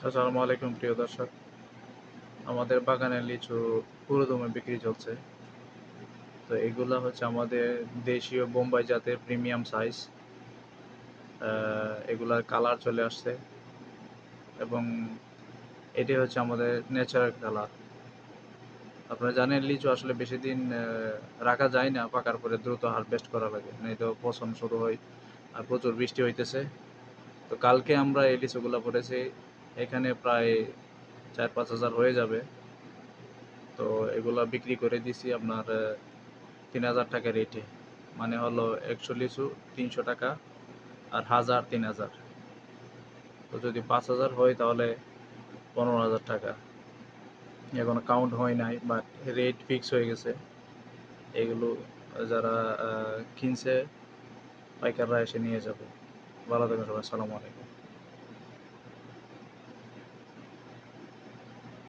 আসসালামু আলাইকুম প্রিয় দর্শক। আমাদের বাগানের লিচু পুরোদমে বিক্রি চলছে। তো এগুলা হচ্ছে আমাদের দেশীয় বোম্বাই জাতের প্রিমিয়াম সাইজ। এগুলার কালার চলে আসছে এবং এটি হচ্ছে আমাদের ন্যাচারাল কালার। আপনারা জানেন লিচু আসলে বেশি দিন রাখা যায় না, পাকার পরে দ্রুত হারভেস্ট করা লাগে, নয়তো পচন শুরু হয়। আর প্রচুর বৃষ্টি হইতেছে। তো কালকে আমরা এই লিচুগুলা পড়েছি, এখানে প্রায় ৪-৫ হাজার হয়ে যাবে। তো এগুলা বিক্রি করে দিছি আপনার ৩,০০০ টাকা রেটে। মানে হলো ১০০ লিচু ৩০০ টাকা, আর ১,০০০ ৩,০০০। তো যদি ৫,০০০ হয় তাহলে ১৫,০০০ টাকা। এখনো কাউন্ট হয় নাই, বাট রেট ফিক্স হয়ে গেছে। এগুলো যারা কিনছে পাইকাররা এসে নিয়ে যাবে। ভালো থাকবেন সবাই। আসসালামু আলাইকুম।